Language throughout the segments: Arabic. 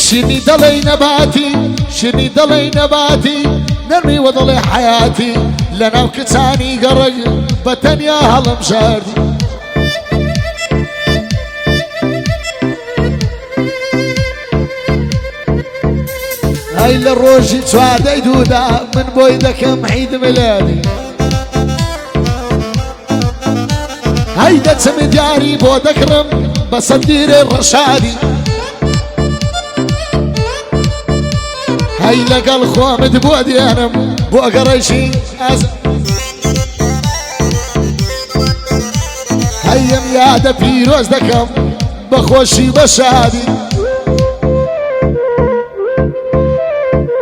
شيرني ضلي نباتي شيرني ضلي نباتي نرمي وضلي حياتي لنا وكتاني قرق بتن يا هلا مشاردي هاي للروجي توادي دودا من بويدك محيد ميلادي هاي دتم دياري بودكرم بصدير الرشادي هاي لقى الخوامد بودي انا بو قريشي هاي ميادة بيروز دكم بخوشي بشادي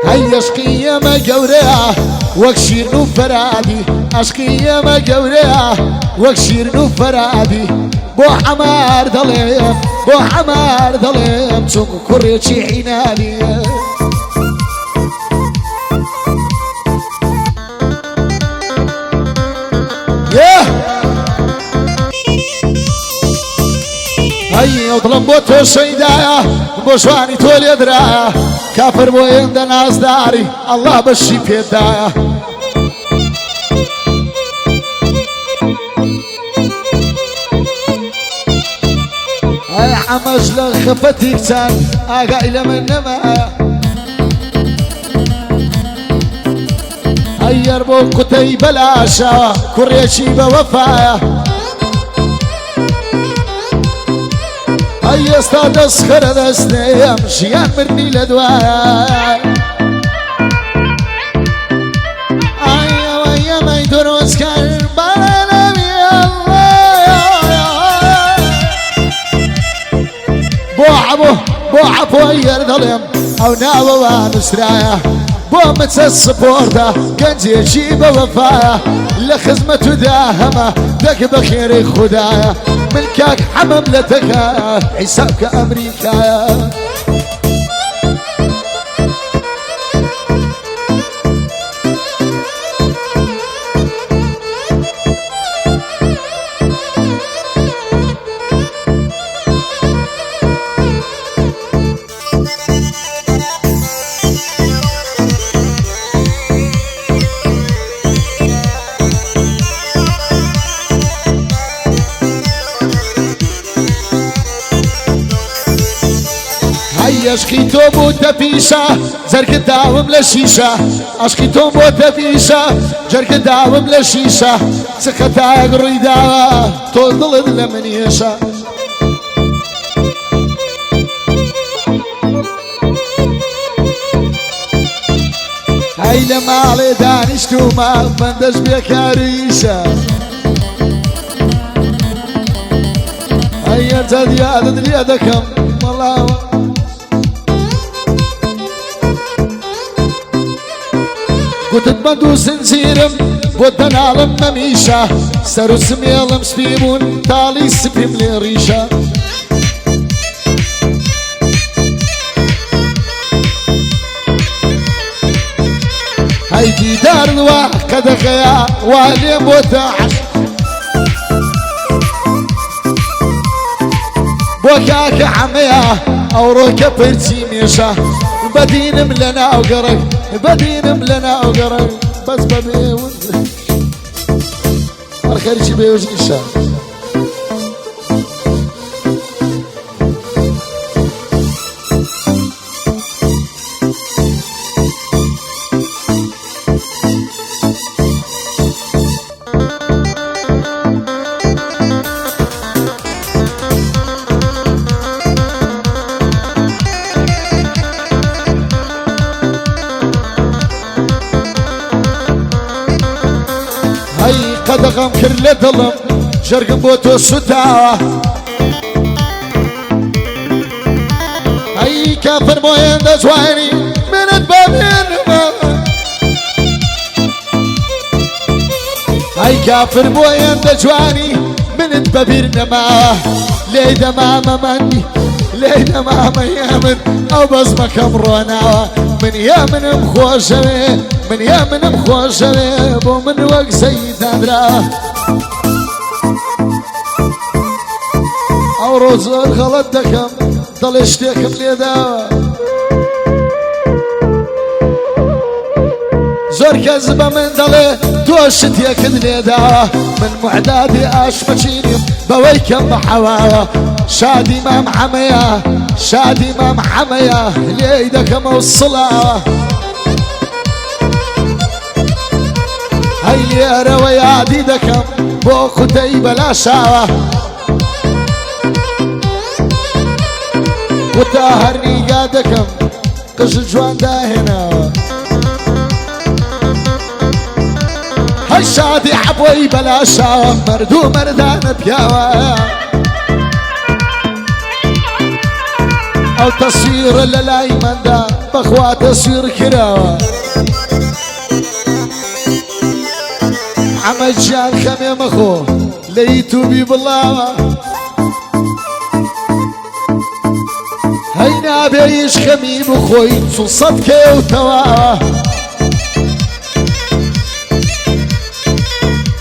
هاي اشقية ما قوريها وكشير نفرادي اشقية ما قوريها وكشير نفرادي بو حمار ظليم بو حمار ظليم تم كريتشي حنادي هاي وظلم بوتو شيدايا بوشواني تولي درايا كافر بوين دا ناس داري الله بشي بيدايا هاي حمج لخفتي كتان اقا الى من نمايا هاي يربو كتي بلاشا كريشي بوفايا هاي استاد اسخر دستي مشيان مرني لدوايا ايا ويا ما يدروس كان بانا بي الله بوعبو ير ظلم او ناوى وانسرايا بومت السبورتا كنت يجيب وفايا لخزمة داهمة دق بخير خدايا ملكك حمملتك حسابك امريكا اشكي توبو تفيشة زرق داوم لشيشة اشكي توبو تفيشة جرق داوم لشيشة سكتا قريدا تضل لمنيشة هاي لما علي دانشتو ما بندش بيكاريشة هاي ارتدي عدد ليدكم والله قلت بدو سنزيرم بودن عالم مميشة سرو سميلم سبيبون تالي سبيم لريشة هيدي دار الواح كدخيا والي متاح بوكاك عميا او روكا برتي ميشة بدين ملنا وقرق بدين ملنا وقرق بس ببي الخير شي بيوجد الشام قدغم كرل ظلم جرق بوتو ستاوة هاي كافر موين دجواني من البابين هاي كافر موين دجواني من البابين نما ليدا ماما مني ليدا ماما يامن او بصمك امرونا من يامن مخوشوي من يامن مخوشوي بو من وق سيد ادرا او روز الغلط دكم ضل اشتيكم ليدا زۆر کەس بە من دەڵێ تۆ شتێکت لێداوە من معدادی ئاشمەچینیم بەوەی کەم بە حەواوە شادی مام حەمەیە شادی مام حەمەیە لێی دەکەمە و سڵاوە هەی لێرەوە یادی دەکەم بۆ قوتەی بەلاشاوە قوتا هەرنیگا دەکەم قژ جوان داهێناوە هەی شادی حەبۆی بەلاشاوە مەرد و مەردانە پیاوە ئەو تەسویرە لە لای مندا بەخوا تەسویر کراوە حەمە گیان خەمێ مەخۆ لە یوتیوبی بڵاوە هەی نابێ هیچ خەمی بخۆی چووسەد کەوتەوە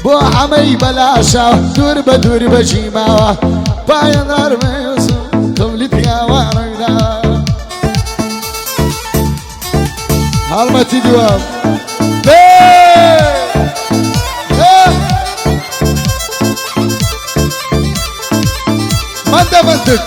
بۆ حەمەی بەلاشاوە دوور بە دوور بەجیماوە پایەنار مێزم قەولی پیاوانەدا هەڵمەتی دووەم من دەبندت